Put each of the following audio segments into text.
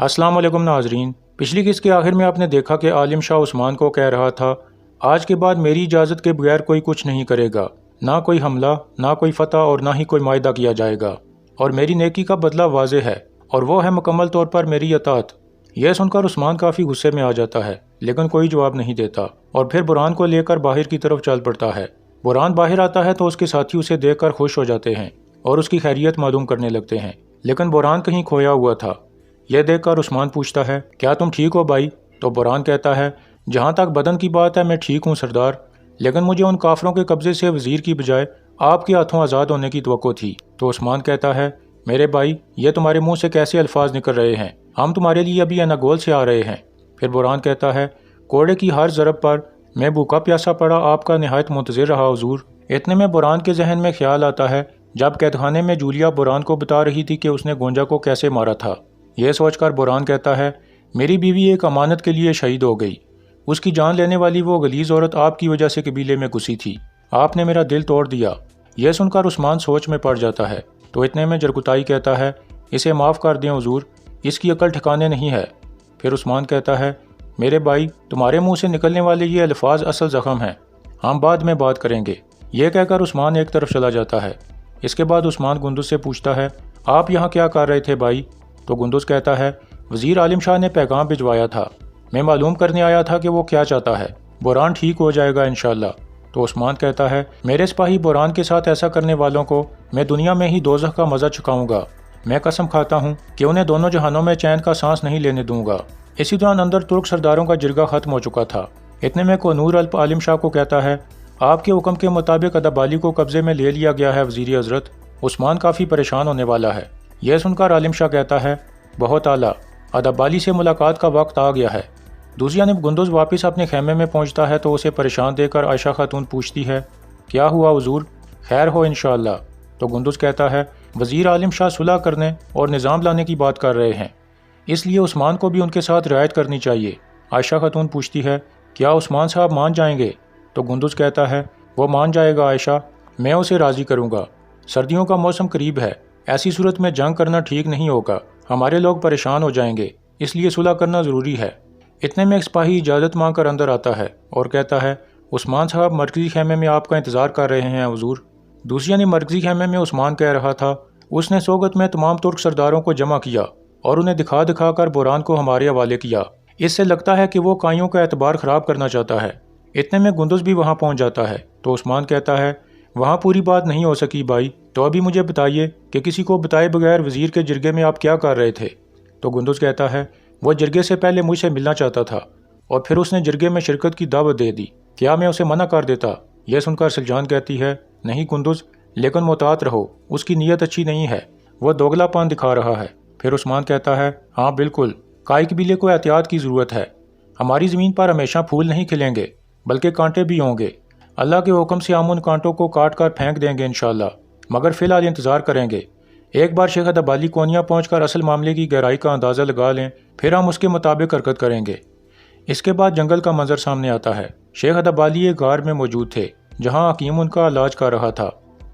अस्सलाम वालेकुम नाजरीन। पिछली किस्त के आखिर में आपने देखा कि आलिम शाह उस्मान को कह रहा था, आज के बाद मेरी इजाज़त के बगैर कोई कुछ नहीं करेगा, ना कोई हमला, ना कोई फतह और ना ही कोई मायदा किया जाएगा, और मेरी नेकी का बदला वाज़े है और वो है मुकम्मल तौर पर मेरी अतात। यह सुनकर उस्मान काफ़ी गुस्से में आ जाता है, लेकिन कोई जवाब नहीं देता और फिर बुरहान को लेकर बाहर की तरफ चल पड़ता है। बुरहान बाहर आता है तो उसके साथी उसे देखकर खुश हो जाते हैं और उसकी खैरियत मालूम करने लगते हैं, लेकिन बुरहान कहीं खोया हुआ था। यह देखकर उस्मान पूछता है, क्या तुम ठीक हो भाई? तो बुरहान कहता है, जहाँ तक बदन की बात है मैं ठीक हूँ सरदार, लेकिन मुझे उन काफरों के कब्जे से वजीर की बजाय आपके हाथों आज़ाद होने की तवक्को थी। तो उस्मान कहता है, मेरे भाई ये तुम्हारे मुंह से कैसे अल्फाज निकल रहे हैं? हम तुम्हारे लिए अभी अनागोल से आ रहे हैं। फिर बुरहान कहता है, कोड़े की हर ज़रब पर मैं भूखा प्यासा पड़ा आपका निहायत मुंतज़िर रहा हुजूर। इतने में बुरहान के जहन में ख्याल आता है जब कैदखाने में जूलिया बुरहान को बता रही थी कि उसने गोंजा को कैसे मारा था। यह सोचकर बुरहान कहता है, मेरी बीवी एक अमानत के लिए शहीद हो गई। उसकी जान लेने वाली वो गलीज़ औरत आपकी वजह से कबीले में घुसी थी। आपने मेरा दिल तोड़ दिया। यह सुनकर उस्मान सोच में पड़ जाता है। तो इतने में जरकुताई कहता है, इसे माफ़ कर दें हुजूर, इसकी अकल ठिकाने नहीं है। फिर उस्मान कहता है, मेरे भाई तुम्हारे मुंह से निकलने वाले ये अल्फाज असल ज़ख्म हैं, हम बाद में बात करेंगे। यह कहकर उस्मान एक तरफ चला जाता है। इसके बाद उस्मान गुंदुज से पूछता है, आप यहाँ क्या कर रहे थे भाई? तो गुंदुज कहता है, वज़ीर आलिम शाह ने पैगाम भिजवाया था, मैं मालूम करने आया था कि वो क्या चाहता है। बुरहान ठीक हो जाएगा इंशाअल्लाह। तो उस्मान कहता है, मेरे सिपाही बुरहान के साथ ऐसा करने वालों को मैं दुनिया में ही दोज़ख का मज़ा चुकाऊंगा। मैं कसम खाता हूँ कि उन्हें दोनों जहानों में चैन का सांस नहीं लेने दूंगा। इसी दौरान अंदर तुर्क सरदारों का जिरगा खत्म हो चुका था। इतने में कोनूर अल्प आलिम शाह को कहता है, आपके हुक्म के मुताबिक अदबाली को कब्जे में ले लिया गया है वज़ीर हज़रत। उस्मान काफ़ी परेशान होने वाला है। यह सुनकर आलिम शाह कहता है, बहुत आला, अदबाली से मुलाकात का वक्त आ गया है। दूसरी जानब गुंदुज वापस अपने खेमे में पहुंचता है तो उसे परेशान देखकर आयशा खातून पूछती है, क्या हुआ हुजूर, खैर हो इंशाअल्लाह? तो गुंदुज कहता है, वज़ीर आलिम शाह सुलह करने और निज़ाम लाने की बात कर रहे हैं, इसलिए उस्मान को भी उनके साथ रियायत करनी चाहिए। आयशा खातून पूछती है, क्या उस्मान साहब मान जाएंगे? तो गुंदुज कहता है, वो मान जाएगा आयशा, मैं उसे राज़ी करूँगा। सर्दियों का मौसम करीब है, ऐसी सूरत में जंग करना ठीक नहीं होगा, हमारे लोग परेशान हो जाएंगे, इसलिए सुलह करना ज़रूरी है। इतने में एक सिपाही इजाज़त मांग कर अंदर आता है और कहता है, उस्मान साहब मरकज़ी खेमे में आपका इंतज़ार कर रहे हैं हुजूर। दूसरी ने मरकज़ी खेमे में उस्मान कह रहा था, उसने सोगत में तमाम तुर्क सरदारों को जमा किया और उन्हें दिखा दिखा कर बुरहान को हमारे हवाले किया। इससे लगता है कि वो काइयों का एतबार ख़राब करना चाहता है। इतने में गुंदुज भी वहाँ पहुँच जाता है। तो उस्मान कहता है, वहाँ पूरी बात नहीं हो सकी भाई, तो अभी मुझे बताइए कि किसी को बताए बगैर वज़ीर के जिरगे में आप क्या कर रहे थे? तो गुंदुज कहता है, वो जिरगे से पहले मुझसे मिलना चाहता था और फिर उसने जिरगे में शिरकत की दावत दे दी, क्या मैं उसे मना कर देता? यह सुनकर सलजान कहती है, नहीं गुंदुज, लेकिन मुतात रहो, उसकी नीयत अच्छी नहीं है, वह दोगलापन दिखा रहा है। फिर उस्मान कहता है, हाँ बिल्कुल, काई कबीले को एहतियात की ज़रूरत है। हमारी ज़मीन पर हमेशा फूल नहीं खिलेंगे बल्कि कांटे भी होंगे। अल्लाह के हुक्म से हम उन कांटों को काट कर फेंक देंगे इंशाअल्लाह, मगर फ़िलहाल इंतज़ार करेंगे। एक बार शेख अदबाली कोनिया पहुंचकर असल मामले की गहराई का अंदाज़ा लगा लें, फिर हम उसके मुताबिक हरकत करेंगे। इसके बाद जंगल का मंजर सामने आता है। शेख अदबाली एक गार में मौजूद थे जहां हकीम उनका इलाज कर रहा था।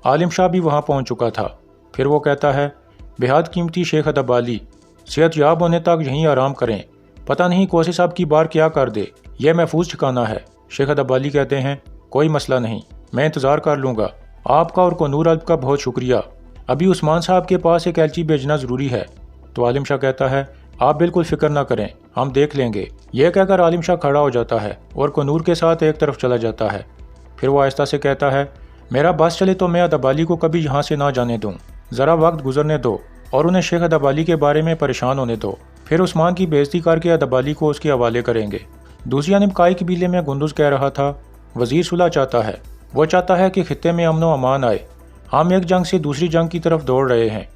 आलिम शाह भी वहां पहुंच चुका था। फिर वो कहता है, बेहद कीमती शेख अदबाली, सेहतयाब होने तक यहीं आराम करें, पता नहीं कोसे साहब की बार क्या कर दे, यह महफूज ठिकाना है। शेख अदबाली कहते हैं, कोई मसला नहीं, मैं इंतज़ार कर लूँगा। आपका और कोनूर अल्प का बहुत शुक्रिया, अभी उस्मान साहब के पास एक एलची भेजना ज़रूरी है। तो आलिम शाह कहता है, आप बिल्कुल फ़िक्र ना करें, हम देख लेंगे। यह कहकर आलिम शाह खड़ा हो जाता है और कोनूर के साथ एक तरफ चला जाता है। फिर वो आहिस्ता से कहता है, मेरा बस चले तो मैं अदबाली को कभी यहाँ से ना जाने दूँ, ज़रा वक्त गुजरने दो और उन्हें शेख अदबाली के बारे में परेशान होने दो, फिर उस्मान की बेइज्जती करके अदबाली को उसके हवाले करेंगे। दूसरी जानब काई कबीले में गुंदुज कह रहा था, वज़ीर सुलह चाहता है, वो चाहता है कि खित्ते में अमन व अमान आए। हम एक जंग से दूसरी जंग की तरफ दौड़ रहे हैं,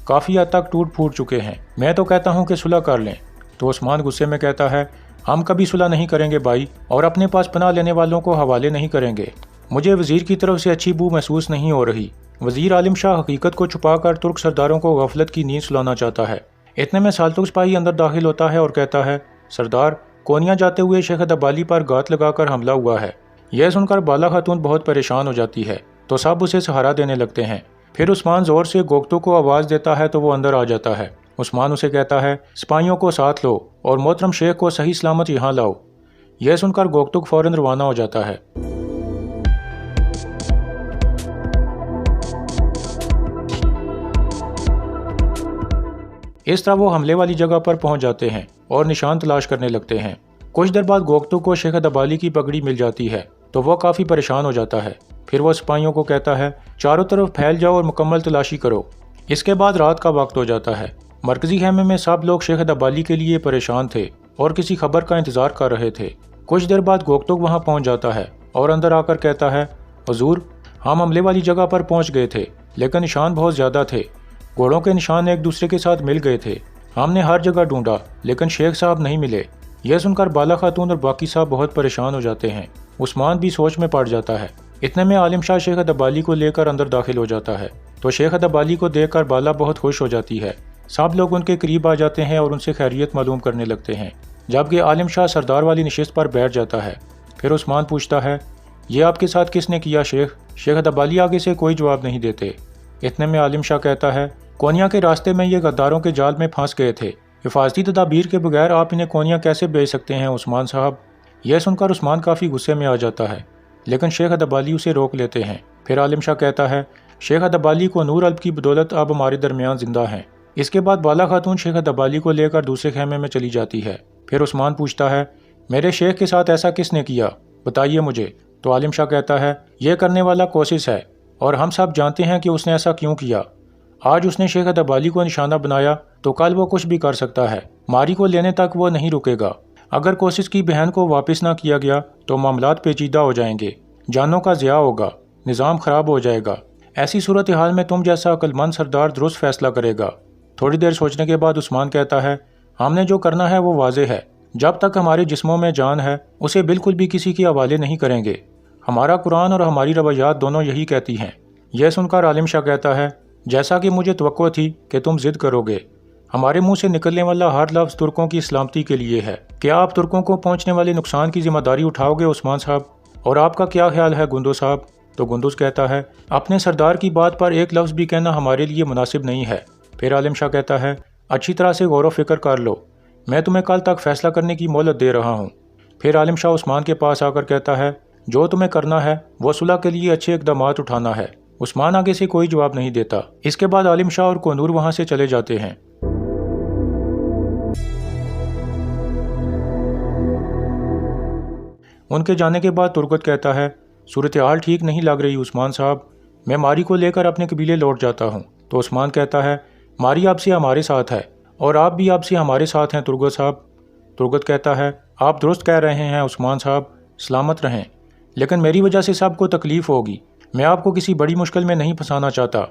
काफ़ी हद तक टूट फूट चुके हैं, मैं तो कहता हूँ कि सुलह कर लें। तो उस्मान गुस्से में कहता है, हम कभी सुलह नहीं करेंगे भाई, और अपने पास पनाह लेने वालों को हवाले नहीं करेंगे। मुझे वज़ीर की तरफ से अच्छी बू महसूस नहीं हो रही। वज़ीर आलिम शाह हकीकत को छुपाकर तुर्क सरदारों को गफलत की नींद सुलाना चाहता है। इतने में साल्तुक सिपाही अंदर दाखिल होता है और कहता है, सरदार, कोनिया जाते हुए शेख अदबाली पर गात लगाकर हमला हुआ है। यह सुनकर बाला खातून बहुत परेशान हो जाती है तो सब उसे सहारा देने लगते हैं। फिर उस्मान ज़ोर से गोगतों को आवाज़ देता है तो वो अंदर आ जाता है عثمان اسے کہتا ہے سپاہیوں کو ساتھ لو اور محترم شیخ کو صحیح سلامت یہاں لاؤ۔ یہ سن کر گوکتک فوراً روانہ ہو جاتا ہے۔ اس طرح وہ حملے والی جگہ پر پہنچ جاتے ہیں اور نشان تلاش کرنے لگتے ہیں۔ کچھ دیر بعد گوکتک کو شیخ ادبالی کی پگڑی مل جاتی ہے تو وہ کافی پریشان ہو جاتا ہے۔ پھر وہ سپاہیوں کو کہتا ہے چاروں طرف پھیل جاؤ اور مکمل تلاشی کرو۔ اس کے بعد رات کا وقت ہو جاتا ہے۔ مرکزی خیمے میں سب لوگ شیخ ادبالی کے لیے پریشان تھے اور کسی خبر کا انتظار کر رہے تھے۔ کچھ دیر بعد گوکتک وہاں پہنچ جاتا ہے اور اندر آ کر کہتا ہے حضور، ہم حملے والی جگہ پر پہنچ گئے تھے لیکن نشان بہت زیادہ تھے۔ گھوڑوں کے نشان ایک دوسرے کے ساتھ مل گئے تھے۔ ہم نے ہر جگہ ڈھونڈا لیکن شیخ صاحب نہیں ملے۔ یہ سن کر بالا خاتون اور باقی صاحب بہت پریشان ہو جاتے ہیں۔ عثمان بھی سوچ میں پڑ جاتا ہے۔ اتنے میں عالم شاہ شیخ ادبالی کو لے کر اندر داخل ہو جاتا ہے تو شیخ ادبالی کو دیکھ کر بالا بہت خوش ہو جاتی ہے۔ سب لوگ ان کے قریب آ جاتے ہیں اور ان سے خیریت معلوم کرنے لگتے ہیں، جبکہ عالم شاہ سردار والی نشست پر بیٹھ جاتا ہے۔ پھر عثمان پوچھتا ہے یہ آپ کے ساتھ کس نے کیا شیخ؟ شیخ ادبالی آگے سے کوئی جواب نہیں دیتے۔ اتنے میں عالم شاہ کہتا ہے کونیا کے راستے میں یہ غداروں کے جال میں پھنس گئے تھے۔ حفاظتی تدابیر کے بغیر آپ انہیں کونیا کیسے بھیج سکتے ہیں عثمان صاحب؟ یہ سن کر عثمان کافی غصے میں آ جاتا ہے لیکن شیخ ادبالی اسے روک لیتے ہیں۔ پھر عالم شاہ کہتا ہے شیخ ادبالی کو نور الب کی بدولت اب ہمارے درمیان زندہ ہیں۔ اس کے بعد بالا خاتون شیخ ادبالی کو لے کر دوسرے خیمے میں چلی جاتی ہے۔ پھر عثمان پوچھتا ہے میرے شیخ کے ساتھ ایسا کس نے کیا؟ بتائیے مجھے۔ تو عالم شاہ کہتا ہے یہ کرنے والا کوشش ہے اور ہم سب جانتے ہیں کہ اس نے ایسا کیوں کیا۔ آج اس نے شیخ ادبالی کو نشانہ بنایا تو کل وہ کچھ بھی کر سکتا ہے۔ ماری کو لینے تک وہ نہیں رکے گا۔ اگر کوشش کی بہن کو واپس نہ کیا گیا تو معاملات پیچیدہ ہو جائیں گے، جانوں کا ضیاع ہوگا، نظام خراب ہو جائے گا۔ ایسی صورتحال میں تم جیسا عقل مند سردار درست فیصلہ کرے گا۔ تھوڑی دیر سوچنے کے بعد عثمان کہتا ہے ہم نے جو کرنا ہے وہ واضح ہے۔ جب تک ہمارے جسموں میں جان ہے اسے بالکل بھی کسی کے حوالے نہیں کریں گے۔ ہمارا قرآن اور ہماری روایات دونوں یہی کہتی ہیں۔ یہ سن کر عالم شاہ کہتا ہے جیسا کہ مجھے توقع تھی کہ تم ضد کرو گے۔ ہمارے منہ سے نکلنے والا ہر لفظ ترکوں کی سلامتی کے لیے ہے۔ کیا آپ ترکوں کو پہنچنے والے نقصان کی ذمہ داری اٹھاؤ گے عثمان صاحب؟ اور آپ کا کیا خیال ہے گندو صاحب؟ تو گندوز کہتا ہے اپنے سردار کی بات پر ایک لفظ بھی کہنا ہمارے لیے مناسب نہیں ہے۔ پھر عالم شاہ کہتا ہے اچھی طرح سے غور و فکر کر لو، میں تمہیں کل تک فیصلہ کرنے کی مہلت دے رہا ہوں۔ پھر عالم شاہ عثمان کے پاس آ کر کہتا ہے جو تمہیں کرنا ہے وہ صلح کے لیے اچھے اقدامات اٹھانا ہے۔ عثمان آگے سے کوئی جواب نہیں دیتا۔ اس کے بعد عالم شاہ اور کونور وہاں سے چلے جاتے ہیں۔ ان کے جانے کے بعد ترگت کہتا ہے صورتحال ٹھیک نہیں لگ رہی عثمان صاحب، میں ماری کو لے کر اپنے قبیلے لوٹ جاتا ہوں۔ تو عثمان کہتا ہے ماری اب سے ہمارے ساتھ ہے اور آپ بھی اب سے ہمارے ساتھ ہیں ترگت صاحب۔ ترگت کہتا ہے آپ درست کہہ رہے ہیں عثمان صاحب، سلامت رہیں، لیکن میری وجہ سے سب کو تکلیف ہوگی۔ میں آپ کو کسی بڑی مشکل میں نہیں پھنسانا چاہتا۔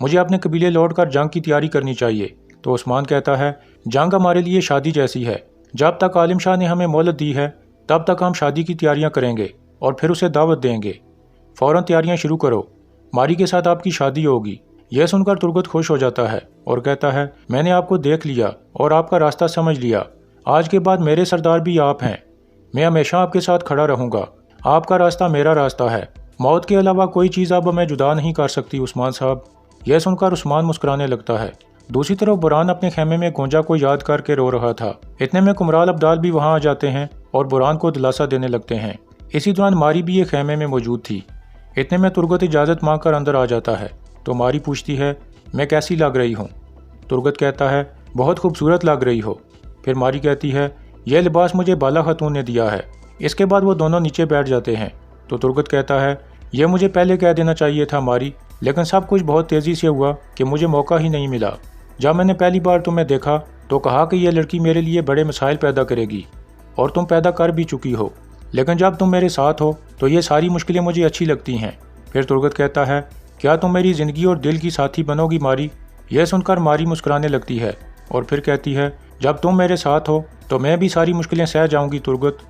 مجھے اپنے قبیلے لوٹ کر جنگ کی تیاری کرنی چاہیے۔ تو عثمان کہتا ہے جنگ ہمارے لیے شادی جیسی ہے، جب تک عالم شاہ نے ہمیں مہلت دی ہے تب تک ہم شادی کی تیاریاں کریں گے اور پھر اسے دعوت دیں گے۔ فوراً تیاریاں شروع کرو، ماری کے ساتھ آپ کی شادی ہوگی۔ یہ سن کر ترگت خوش ہو جاتا ہے اور کہتا ہے میں نے آپ کو دیکھ لیا اور آپ کا راستہ سمجھ لیا۔ آج کے بعد میرے سردار بھی آپ ہیں۔ میں ہمیشہ آپ کے ساتھ کھڑا رہوں گا۔ آپ کا راستہ میرا راستہ ہے۔ موت کے علاوہ کوئی چیز اب ہمیں جدا نہیں کر سکتی عثمان صاحب۔ یہ سن کر عثمان مسکرانے لگتا ہے۔ دوسری طرف بران اپنے خیمے میں گونجا کو یاد کر کے رو رہا تھا۔ اتنے میں کمرال ابدال بھی وہاں آ جاتے ہیں اور بران کو دلاسا دینے لگتے ہیں۔ اسی دوران ماری بھی ایک خیمے میں موجود تھی۔ اتنے میں ترگت اجازت مانگ کر اندر آ جاتا ہے تو ماری پوچھتی ہے میں کیسی لگ رہی ہوں؟ ترگت کہتا ہے بہت خوبصورت لگ رہی ہو۔ پھر ماری کہتی ہے یہ لباس مجھے بالا خاتون نے دیا ہے۔ اس کے بعد وہ دونوں نیچے بیٹھ جاتے ہیں تو ترگت کہتا ہے یہ مجھے پہلے کہہ دینا چاہیے تھا ماری، لیکن سب کچھ بہت تیزی سے ہوا کہ مجھے موقع ہی نہیں ملا۔ جب میں نے پہلی بار تمہیں دیکھا تو کہا کہ یہ لڑکی میرے لیے بڑے مسائل پیدا کرے گی، اور تم پیدا کر بھی چکی ہو، لیکن جب تم میرے ساتھ ہو تو یہ ساری مشکلیں مجھے اچھی لگتی ہیں۔ پھر ترگت کہتا ہے کیا تم میری زندگی اور دل کی ساتھی بنو گی ماری؟ یہ سن کر ماری مسکرانے لگتی ہے اور پھر کہتی ہے جب تم میرے ساتھ ہو تو میں بھی ساری مشکلیں سہ جاؤں گی ترگت۔